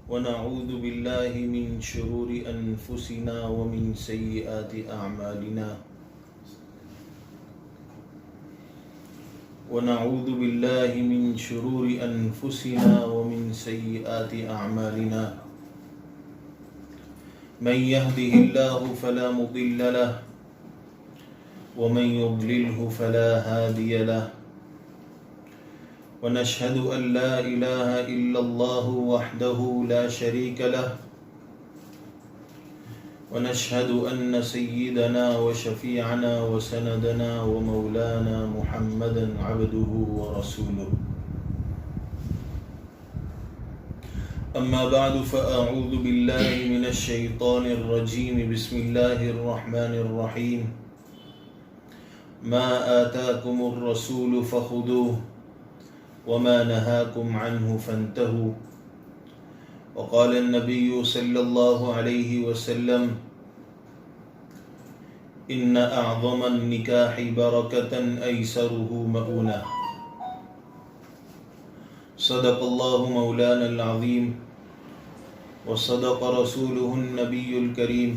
ونعوذ بالله من شرور أنفسنا ومن سيئات أعمالنا ونعوذ بالله من شرور أنفسنا ومن سيئات أعمالنا من يهده الله فلا مضل له ومن يضلله فلا هادي له ونشهد أن لا إله إلا الله وحده لا شريك له ونشهد أن سيدنا وشفيعنا وسندنا ومولانا محمدا عبده ورسوله أما بعد فأعوذ بالله من الشيطان الرجيم بسم الله الرحمن الرحيم ما آتاكم الرسول فخذوه وما نهاكم عنه فانتهوا وقال النبي صلى الله عليه وسلم إن أعظم النكاح بركة أيسره مؤونة صدق الله مولانا العظيم وصدق رسوله النبي الكريم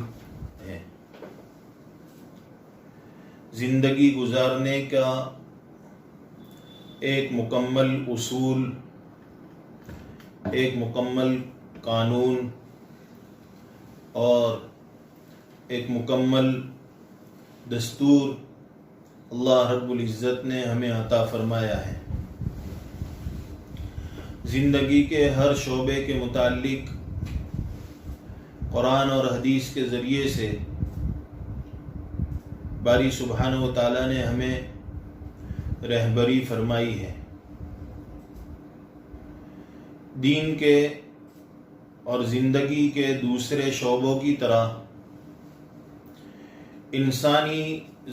زندگی گزارنے کا ایک مکمل اصول، ایک مکمل قانون اور ایک مکمل دستور اللہ رب العزت نے ہمیں عطا فرمایا ہے۔ زندگی کے ہر شعبے کے متعلق قرآن اور حدیث کے ذریعے سے باری سبحانہ و تعالیٰ نے ہمیں رہبری فرمائی ہے۔ دین کے اور زندگی کے دوسرے شعبوں کی طرح انسانی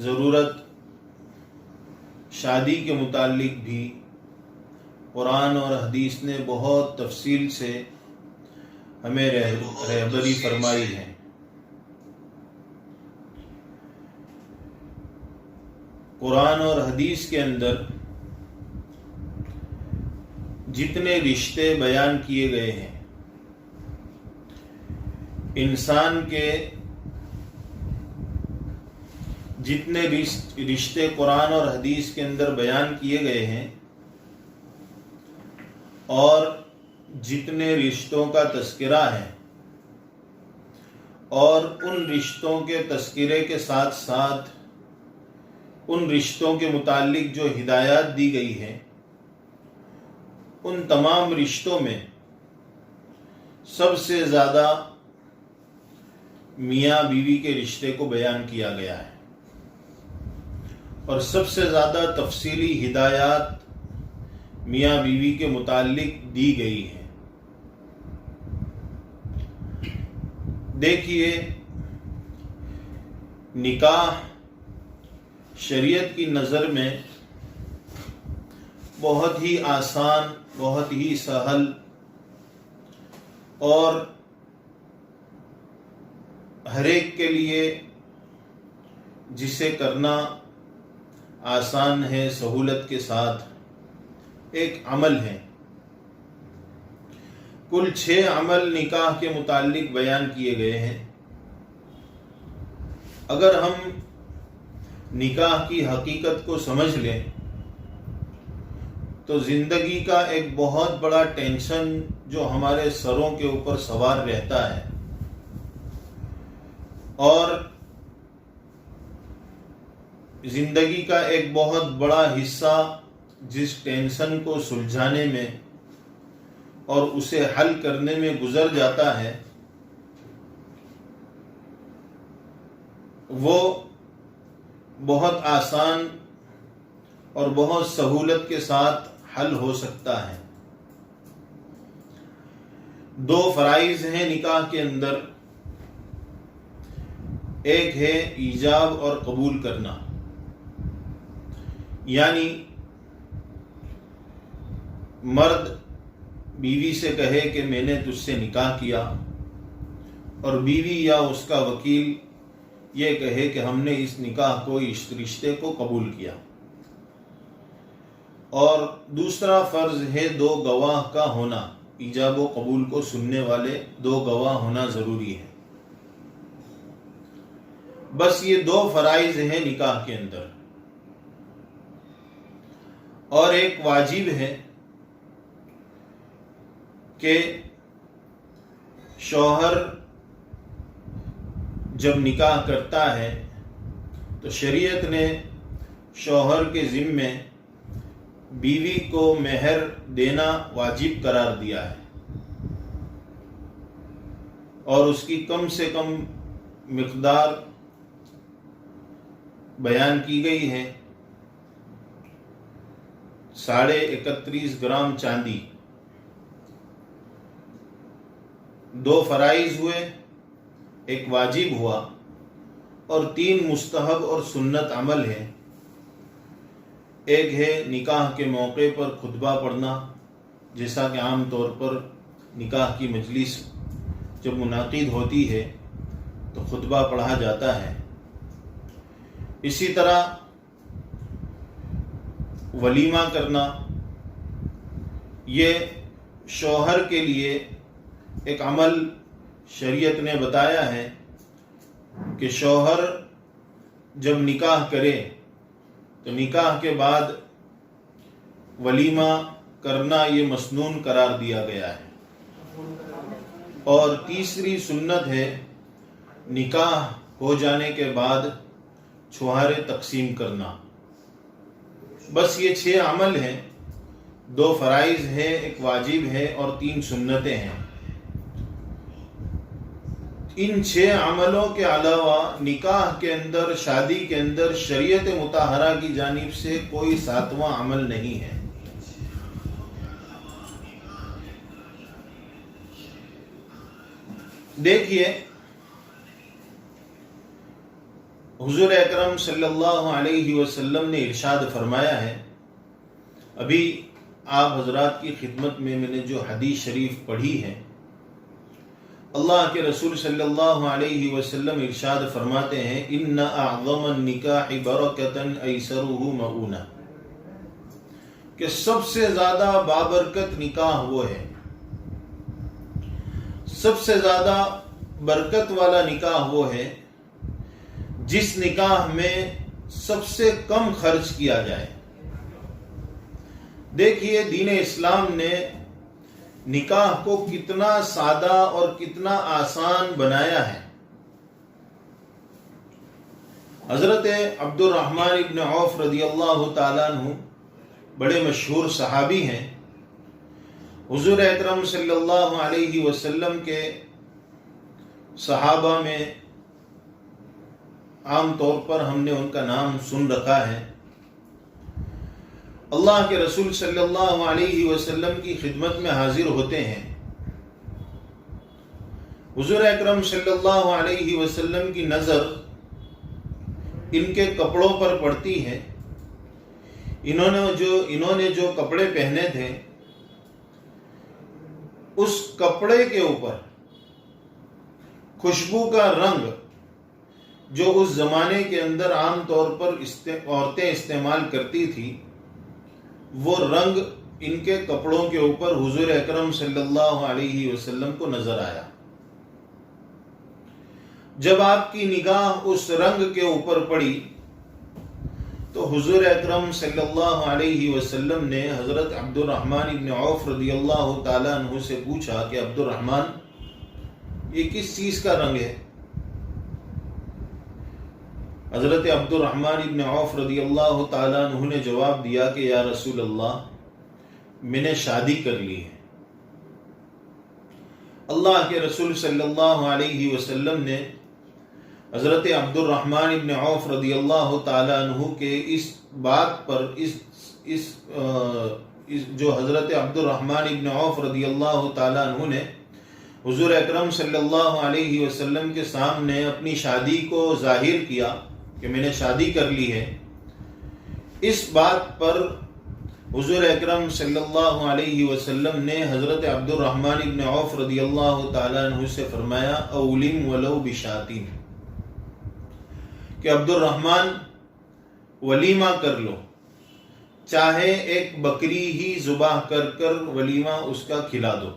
ضرورت شادی کے متعلق بھی قرآن اور حدیث نے بہت تفصیل سے ہمیں رہبری فرمائی ہے۔ قرآن اور حدیث کے اندر جتنے رشتے بیان کیے گئے ہیں، انسان کے جتنے رشتے قرآن اور حدیث کے اندر بیان کیے گئے ہیں اور جتنے رشتوں کا تذکرہ ہے اور ان رشتوں کے تذکرے کے ساتھ ساتھ ان رشتوں کے متعلق جو ہدایات دی گئی ہیں، ان تمام رشتوں میں سب سے زیادہ میاں بیوی کے رشتے کو بیان کیا گیا ہے اور سب سے زیادہ تفصیلی ہدایات میاں بیوی کے متعلق دی گئی ہے۔ دیکھیے، نکاح شریعت کی نظر میں بہت ہی آسان، بہت ہی سہل اور ہر ایک کے لیے جسے کرنا آسان ہے، سہولت کے ساتھ ایک عمل ہے۔ کل 6 عمل نکاح کے متعلق بیان کیے گئے ہیں۔ اگر ہم نکاح کی حقیقت کو سمجھ لیں تو زندگی کا ایک بہت بڑا ٹینشن جو ہمارے سروں کے اوپر سوار رہتا ہے اور زندگی کا ایک بہت بڑا حصہ جس ٹینشن کو سلجھانے میں اور اسے حل کرنے میں گزر جاتا ہے، وہ بہت آسان اور بہت سہولت کے ساتھ حل ہو سکتا ہے۔ 2 فرائض ہیں نکاح کے اندر، ایک ہے ایجاب اور قبول کرنا، یعنی مرد بیوی سے کہے کہ میں نے تجھ سے نکاح کیا، اور بیوی یا اس کا وکیل یہ کہے کہ ہم نے اس نکاح کو، اس رشتے کو قبول کیا۔ اور دوسرا فرض ہے 2 گواہ کا ہونا، ایجاب و قبول کو سننے والے 2 گواہ ہونا ضروری ہے۔ بس یہ 2 فرائض ہیں نکاح کے اندر، اور ایک واجب ہے کہ شوہر جب نکاح کرتا ہے تو شریعت نے شوہر کے ذمے بیوی کو مہر دینا واجب قرار دیا ہے، اور اس کی کم سے کم مقدار بیان کی گئی ہے، 31.5 گرام چاندی۔ 2 فرائض ہوئے، ایک واجب ہوا، اور 3 مستحب اور سنت عمل ہے۔ ایک ہے نکاح کے موقع پر خطبہ پڑھنا، جیسا کہ عام طور پر نکاح کی مجلس جب منعقد ہوتی ہے تو خطبہ پڑھا جاتا ہے۔ اسی طرح ولیمہ کرنا، یہ شوہر کے لیے ایک عمل شریعت نے بتایا ہے کہ شوہر جب نکاح کرے تو نکاح کے بعد ولیمہ کرنا یہ مسنون قرار دیا گیا ہے۔ اور تیسری سنت ہے نکاح ہو جانے کے بعد چھوہارے تقسیم کرنا۔ بس یہ 6 عمل ہیں، 2 فرائض ہیں، ایک واجب ہے اور 3 سنتیں ہیں۔ ان 6 عملوں کے علاوہ نکاح کے اندر، شادی کے اندر شریعت مطہرہ کی جانب سے کوئی 7واں عمل نہیں ہے۔ دیکھیے، حضور اکرم صلی اللہ علیہ وسلم نے ارشاد فرمایا ہے، ابھی آپ حضرات کی خدمت میں نے جو حدیث شریف پڑھی ہے، اللہ کے رسول صلی اللہ علیہ وسلم ارشاد فرماتے ہیں، ان اعظم النکاح برکۃ ایسرہ مؤونہ، کہ سب سے زیادہ بابرکت نکاح وہ ہے، سب سے زیادہ برکت والا نکاح وہ ہے جس نکاح میں سب سے کم خرچ کیا جائے۔ دیکھیے، دین اسلام نے نکاح کو کتنا سادہ اور کتنا آسان بنایا ہے۔ حضرت عبد الرحمن ابن عوف رضی اللہ تعالیٰ عنہ بڑے مشہور صحابی ہیں۔ حضور اکرم صلی اللہ علیہ وسلم کے صحابہ میں عام طور پر ہم نے ان کا نام سن رکھا ہے۔ اللہ کے رسول صلی اللہ علیہ وسلم کی خدمت میں حاضر ہوتے ہیں۔ حضور اکرم صلی اللہ علیہ وسلم کی نظر ان کے کپڑوں پر پڑتی ہے۔ انہوں نے جو کپڑے پہنے تھے، اس کپڑے کے اوپر خوشبو کا رنگ جو اس زمانے کے اندر عام طور پر عورتیں استعمال کرتی تھی، وہ رنگ ان کے کپڑوں کے اوپر حضور اکرم صلی اللہ علیہ وسلم کو نظر آیا۔ جب آپ کی نگاہ اس رنگ کے اوپر پڑی تو حضور اکرم صلی اللہ علیہ وسلم نے حضرت عبد الرحمن ابن عوف رضی اللہ تعالیٰ عنہ سے پوچھا کہ عبد الرحمن، یہ کس چیز کا رنگ ہے؟ حضرت عبد الرحمن ابن عوف رضی اللہ تعالیٰ عنہ نے جواب دیا کہ یا رسول اللہ، میں نے شادی کر لی ہے۔ اللہ کے رسول صلی اللہ علیہ وسلم نے حضرت عبد الرحمن ابن عوف رضی اللہ تعالیٰ عنہ کے اس بات پر جو حضرت عبد الرحمن ابن عوف رضی اللہ تعالیٰ عنہ نے حضور اکرم صلی اللہ علیہ وسلم کے سامنے اپنی شادی کو ظاہر کیا کہ میں نے شادی کر لی ہے، اس بات پر حضور اکرم صلی اللہ علیہ وسلم نے حضرت عبد الرحمن ابن عوف رضی اللہ تعالیٰ عنہ سے فرمایا اولم ولو بشاتین، کہ عبد الرحمن ولیمہ کر لو، چاہے ایک بکری ہی ذبح کر ولیمہ اس کا کھلا دو۔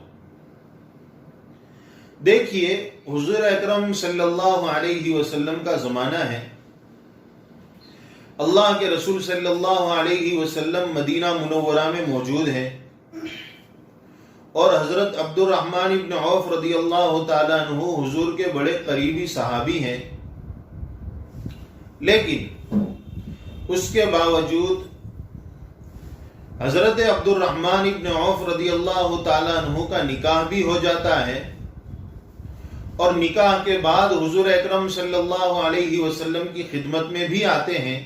دیکھیے حضور اکرم صلی اللہ علیہ وسلم کا زمانہ ہے، اللہ کے رسول صلی اللہ علیہ وسلم مدینہ منورہ میں موجود ہیں، اور حضرت عبد الرحمن ابن عوف رضی اللہ تعالیٰ عنہ حضور کے بڑے قریبی صحابی ہیں، لیکن اس کے باوجود حضرت عبد الرحمن ابن عوف رضی اللہ تعالیٰ عنہ کا نکاح بھی ہو جاتا ہے، اور نکاح کے بعد حضور اکرم صلی اللہ علیہ وسلم کی خدمت میں بھی آتے ہیں،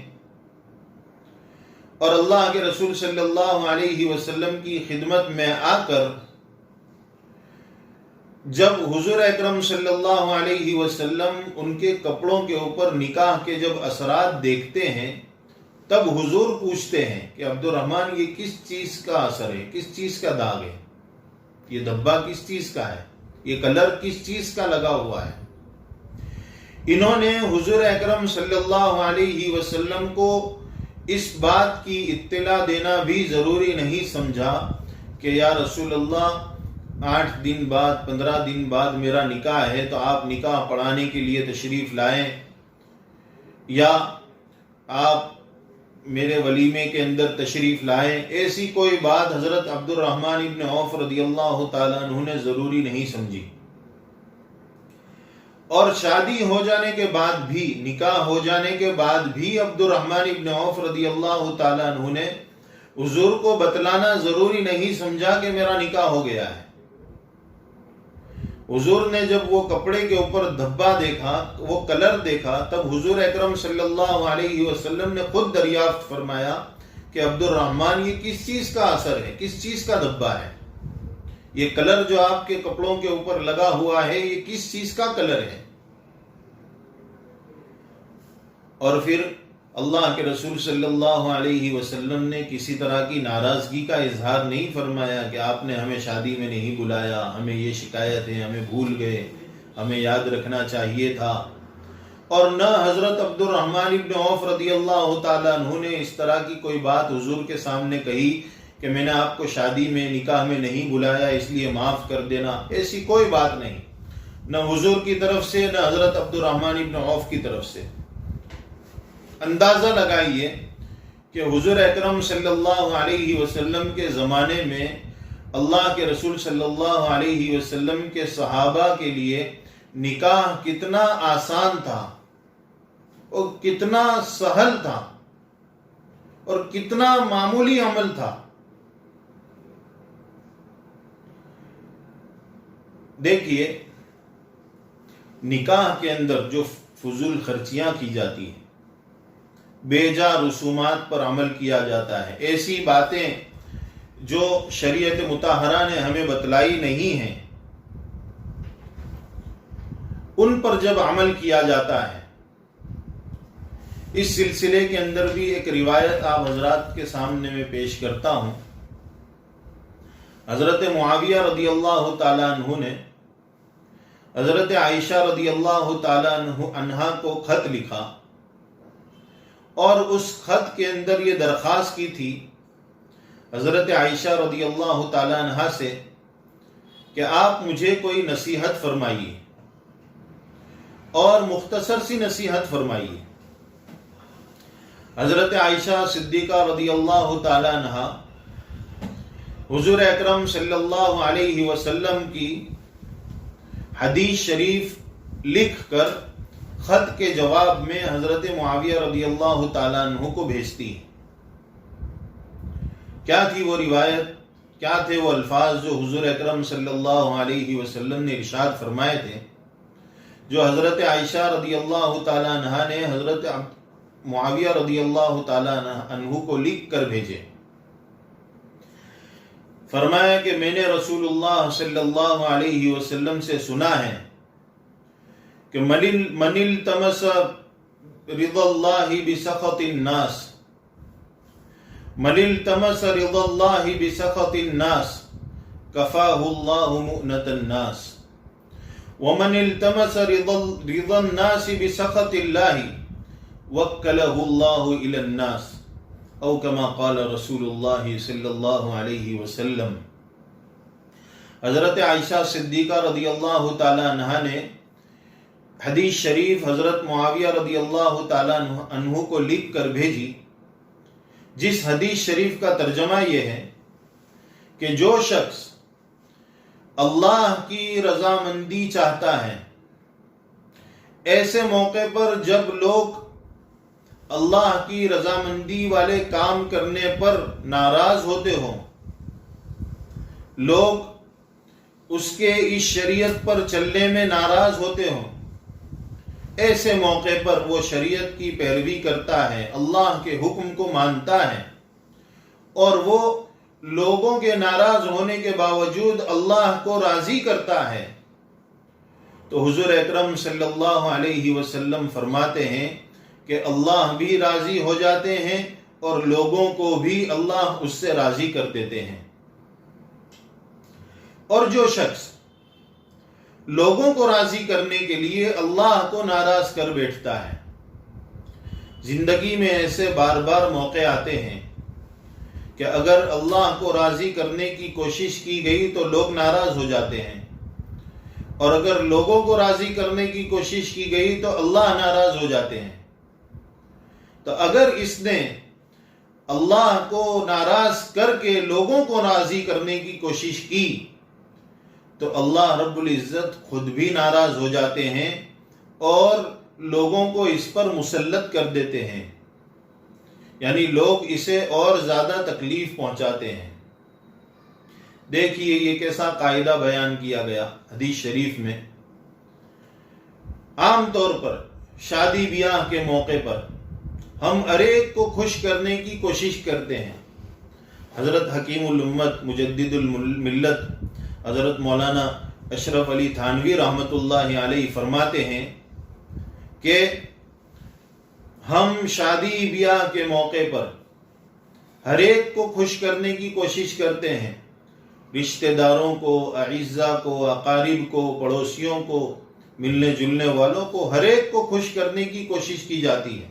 اور اللہ کے رسول صلی اللہ علیہ وسلم کی خدمت میں آ کر جب حضور اکرم صلی اللہ علیہ وسلم ان کے کپڑوں کے اوپر نکاح کے جب اثرات دیکھتے ہیں، تب حضور پوچھتے ہیں کہ عبد الرحمن یہ کس چیز کا اثر ہے، کس چیز کا داغ ہے، یہ دھبا کس چیز کا ہے، یہ کلر کس چیز کا لگا ہوا ہے۔ انہوں نے حضور اکرم صلی اللہ علیہ وسلم کو اس بات کی اطلاع دینا بھی ضروری نہیں سمجھا کہ یا رسول اللہ 8 دن بعد 15 دن بعد میرا نکاح ہے، تو آپ نکاح پڑھانے کے لیے تشریف لائیں، یا آپ میرے ولیمے کے اندر تشریف لائیں۔ ایسی کوئی بات حضرت عبد الرحمن ابن عوف رضی اللہ تعالیٰ عنہ نے ضروری نہیں سمجھی، اور شادی ہو جانے کے بعد بھی، نکاح ہو جانے کے بعد بھی عبد الرحمن ابن عوف رضی اللہ تعالیٰ عنہ نے حضور کو بتلانا ضروری نہیں سمجھا کہ میرا نکاح ہو گیا ہے۔ حضور نے جب وہ کپڑے کے اوپر دھبا دیکھا، وہ کلر دیکھا، تب حضور اکرم صلی اللہ علیہ وسلم نے خود دریافت فرمایا کہ عبد الرحمن یہ کس چیز کا اثر ہے، کس چیز کا دھبا ہے، یہ کلر جو آپ کے کپڑوں کے اوپر لگا ہوا ہے یہ کس چیز کا کلر ہے۔ اور پھر اللہ کے رسول صلی اللہ علیہ وسلم نے کسی طرح کی ناراضگی کا اظہار نہیں فرمایا کہ آپ نے ہمیں شادی میں نہیں بلایا، ہمیں یہ شکایت ہے، ہمیں بھول گئے، ہمیں یاد رکھنا چاہیے تھا۔ اور نہ حضرت عبد الرحمن ابن عوف رضی اللہ تعالیٰ عنہ نے اس طرح کی کوئی بات حضور کے سامنے کہی کہ میں نے آپ کو شادی میں، نکاح میں نہیں بلایا اس لیے معاف کر دینا، ایسی کوئی بات نہیں، نہ حضور کی طرف سے نہ حضرت عبد الرحمن ابن عوف کی طرف سے۔ اندازہ لگائیے کہ حضور اکرم صلی اللہ علیہ وسلم کے زمانے میں اللہ کے رسول صلی اللہ علیہ وسلم کے صحابہ کے لیے نکاح کتنا آسان تھا، اور کتنا سہل تھا، اور کتنا معمولی عمل تھا۔ دیکھیے نکاح کے اندر جو فضول خرچیاں کی جاتی ہیں، بے جا رسومات پر عمل کیا جاتا ہے، ایسی باتیں جو شریعت مطہرہ نے ہمیں بتلائی نہیں ہیں، ان پر جب عمل کیا جاتا ہے۔ اس سلسلے کے اندر بھی ایک روایت آپ حضرات کے سامنے میں پیش کرتا ہوں۔ حضرت معاویہ رضی اللہ تعالیٰ عنہ نے حضرت عائشہ رضی اللہ تعالیٰ عنہا کو خط لکھا، اور اس خط کے اندر یہ درخواست کی تھی حضرت عائشہ رضی اللہ تعالیٰ عنہا سے کہ آپ مجھے کوئی نصیحت فرمائیے، اور مختصر سی نصیحت فرمائیے۔ حضرت عائشہ صدیقہ رضی اللہ تعالیٰ عنہا حضور اکرم صلی اللہ علیہ وسلم کی حدیث شریف لکھ کر خط کے جواب میں حضرت معاویہ رضی اللہ تعالیٰ عنہ کو بھیجتی ہیں۔ کیا تھی وہ روایت، کیا تھے وہ الفاظ جو حضور اکرم صلی اللہ علیہ وسلم نے ارشاد فرمائے تھے، جو حضرت عائشہ رضی اللہ تعالیٰ عنہ نے حضرت معاویہ رضی اللہ تعالیٰ عنہ کو لکھ کر بھیجے؟ فرمایا کہ میں نے رسول اللہ صلی اللہ علیہ وسلم سے سنا ہے کہ من التمس رضا اللہ بسخط الناس، من التمس رضا اللہ بسخط الناس کفاہ اللہ مؤنة الناس، ومن التمس رضا الناس بسخط اللہ وکلہ اللہ الی الناس، او کما قال رسول اللہ صلی اللہ علیہ وسلم۔ حضرت عائشہ صدیقہ رضی اللہ تعالیٰ عنہا نے حدیث شریف حضرت معاویہ رضی اللہ تعالیٰ عنہ کو لکھ کر بھیجی، جس حدیث شریف کا ترجمہ یہ ہے کہ جو شخص اللہ کی رضامندی چاہتا ہے، ایسے موقع پر جب لوگ اللہ کی رضامندی والے کام کرنے پر ناراض ہوتے ہوں، لوگ اس کے اس شریعت پر چلنے میں ناراض ہوتے ہوں، ایسے موقع پر وہ شریعت کی پیروی کرتا ہے، اللہ کے حکم کو مانتا ہے، اور وہ لوگوں کے ناراض ہونے کے باوجود اللہ کو راضی کرتا ہے، تو حضور اکرم صلی اللہ علیہ وسلم فرماتے ہیں کہ اللہ بھی راضی ہو جاتے ہیں اور لوگوں کو بھی اللہ اس سے راضی کر دیتے ہیں۔ اور جو شخص لوگوں کو راضی کرنے کے لیے اللہ کو ناراض کر بیٹھتا ہے، زندگی میں ایسے بار بار موقع آتے ہیں کہ اگر اللہ کو راضی کرنے کی کوشش کی گئی تو لوگ ناراض ہو جاتے ہیں، اور اگر لوگوں کو راضی کرنے کی کوشش کی گئی تو اللہ ناراض ہو جاتے ہیں۔ تو اگر اس نے اللہ کو ناراض کر کے لوگوں کو راضی کرنے کی کوشش کی تو اللہ رب العزت خود بھی ناراض ہو جاتے ہیں اور لوگوں کو اس پر مسلط کر دیتے ہیں، یعنی لوگ اسے اور زیادہ تکلیف پہنچاتے ہیں۔ دیکھیے یہ کیسا قاعدہ بیان کیا گیا حدیث شریف میں۔ عام طور پر شادی بیاہ کے موقع پر ہم ہر ایک کو خوش کرنے کی کوشش کرتے ہیں۔ حضرت حکیم الامت مجدد الملت حضرت مولانا اشرف علی تھانوی رحمۃ اللہ علیہ فرماتے ہیں کہ ہم شادی بیاہ کے موقع پر ہر ایک کو خوش کرنے کی کوشش کرتے ہیں، رشتہ داروں کو، اعزاء کو، اقارب کو، پڑوسیوں کو، ملنے جلنے والوں کو، ہر ایک کو خوش کرنے کی کوشش کی جاتی ہے۔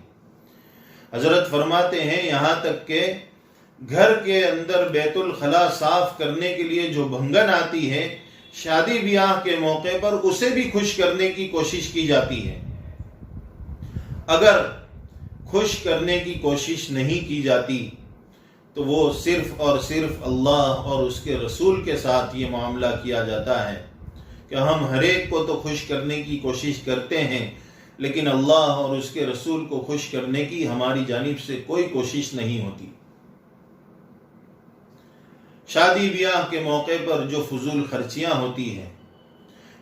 حضرت فرماتے ہیں یہاں تک کہ گھر کے اندر بیت الخلاء صاف کرنے کے لیے جو بھنگن آتی ہے، شادی بیاہ کے موقع پر اسے بھی خوش کرنے کی کوشش کی جاتی ہے۔ اگر خوش کرنے کی کوشش نہیں کی جاتی تو وہ صرف اور صرف اللہ اور اس کے رسول کے ساتھ یہ معاملہ کیا جاتا ہے کہ ہم ہر ایک کو تو خوش کرنے کی کوشش کرتے ہیں، لیکن اللہ اور اس کے رسول کو خوش کرنے کی ہماری جانب سے کوئی کوشش نہیں ہوتی۔ شادی بیاہ کے موقع پر جو فضول خرچیاں ہوتی ہیں،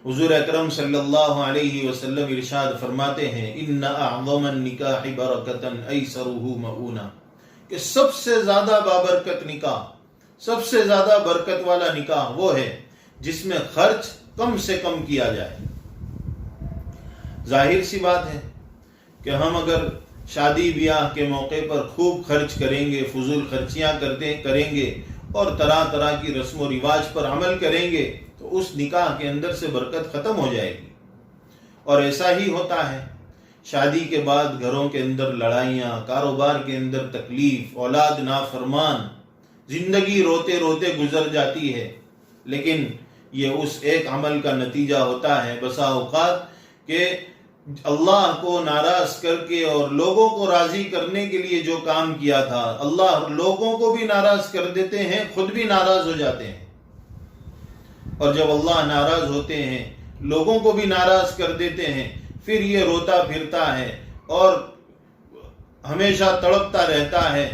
حضور اکرم صلی اللہ علیہ وسلم ارشاد فرماتے ہیں ان اعظم النکاح برکتا ایسرہ مؤونہ، کہ سب سے زیادہ بابرکت نکاح، سب سے زیادہ برکت والا نکاح وہ ہے جس میں خرچ کم سے کم کیا جائے۔ ظاہر سی بات ہے کہ ہم اگر شادی بیاہ کے موقع پر خوب خرچ کریں گے، فضول خرچیاں کریں گے اور طرح طرح کی رسم و رواج پر عمل کریں گے تو اس نکاح کے اندر سے برکت ختم ہو جائے گی۔ اور ایسا ہی ہوتا ہے، شادی کے بعد گھروں کے اندر لڑائیاں، کاروبار کے اندر تکلیف، اولاد نافرمان، زندگی روتے روتے گزر جاتی ہے، لیکن یہ اس ایک عمل کا نتیجہ ہوتا ہے بسا اوقات کہ اللہ کو ناراض کر کے اور لوگوں کو راضی کرنے کے لیے جو کام کیا تھا، اللہ لوگوں کو بھی ناراض کر دیتے ہیں، خود بھی ناراض ہو جاتے ہیں۔ اور جب اللہ ناراض ہوتے ہیں، لوگوں کو بھی ناراض کر دیتے ہیں، پھر یہ روتا پھرتا ہے اور ہمیشہ تڑپتا رہتا ہے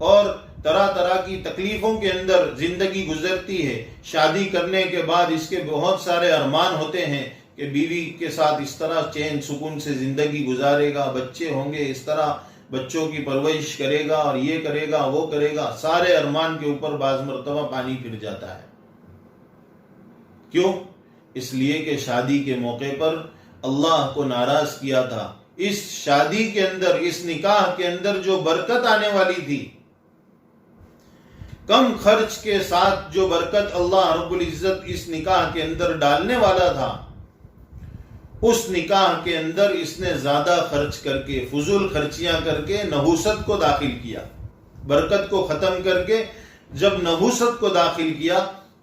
اور طرح طرح کی تکلیفوں کے اندر زندگی گزرتی ہے۔ شادی کرنے کے بعد اس کے بہت سارے ارمان ہوتے ہیں کہ بیوی کے ساتھ اس طرح چین سکون سے زندگی گزارے گا، بچے ہوں گے، اس طرح بچوں کی پرورش کرے گا اور یہ کرے گا وہ کرے گا، سارے ارمان کے اوپر بعض مرتبہ پانی پھر جاتا ہے۔ کیوں؟ اس لیے کہ شادی کے موقع پر اللہ کو ناراض کیا تھا۔ اس شادی کے اندر، اس نکاح کے اندر جو برکت آنے والی تھی، کم خرچ کے ساتھ جو برکت اللہ رب العزت اس نکاح کے اندر ڈالنے والا تھا، اس نکاح کے اندر اس نے زیادہ خرچ کر کے، فضول خرچیاں کر کے نحوست کو داخل کیا۔ برکت کو ختم کر کے جب نحوست کو داخل کیا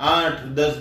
8-10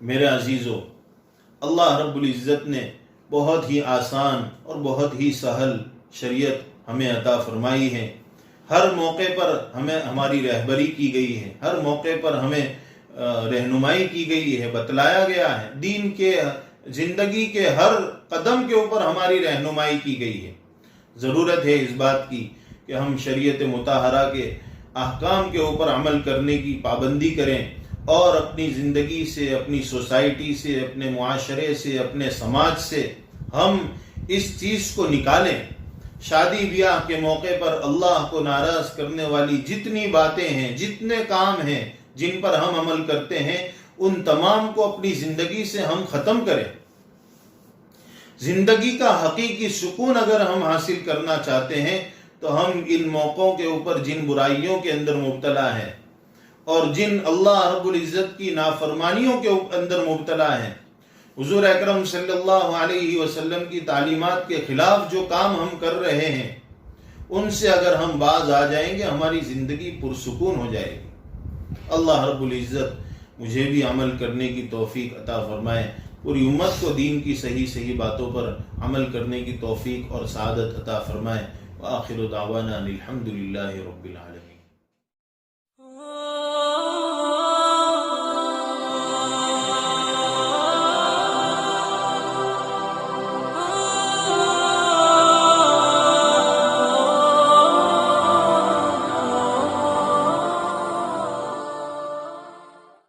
میرے عزیزوں، اللہ رب العزت نے بہت ہی آسان اور بہت ہی سہل شریعت ہمیں عطا فرمائی ہے۔ ہر موقع پر ہمیں ہماری رہبری کی گئی ہے، ہر موقع پر ہمیں رہنمائی کی گئی ہے، بتلایا گیا ہے، دین کے زندگی کے ہر قدم کے اوپر ہماری رہنمائی کی گئی ہے۔ ضرورت ہے اس بات کی کہ ہم شریعت مطہرہ کے احکام کے اوپر عمل کرنے کی پابندی کریں اور اپنی زندگی سے، اپنی سوسائٹی سے، اپنے معاشرے سے، اپنے سماج سے ہم اس چیز کو نکالیں۔ شادی بیاہ کے موقع پر اللہ کو ناراض کرنے والی جتنی باتیں ہیں، جتنے کام ہیں جن پر ہم عمل کرتے ہیں، ان تمام کو اپنی زندگی سے ہم ختم کریں۔ زندگی کا حقیقی سکون اگر ہم حاصل کرنا چاہتے ہیں تو ہم ان موقعوں کے اوپر جن برائیوں کے اندر مبتلا ہیں اور جن اللہ رب العزت کی نافرمانیوں کے اندر مبتلا ہیں، حضور اکرم صلی اللہ علیہ وسلم کی تعلیمات کے خلاف جو کام ہم کر رہے ہیں، ان سے اگر ہم باز آ جائیں گے ہماری زندگی پرسکون ہو جائے گی۔ اللہ رب العزت مجھے بھی عمل کرنے کی توفیق عطا فرمائے، پوری امت کو دین کی صحیح باتوں پر عمل کرنے کی توفیق اور سعادت عطا فرمائے۔ وآخر دعوانا الحمد للہ رب العالمین۔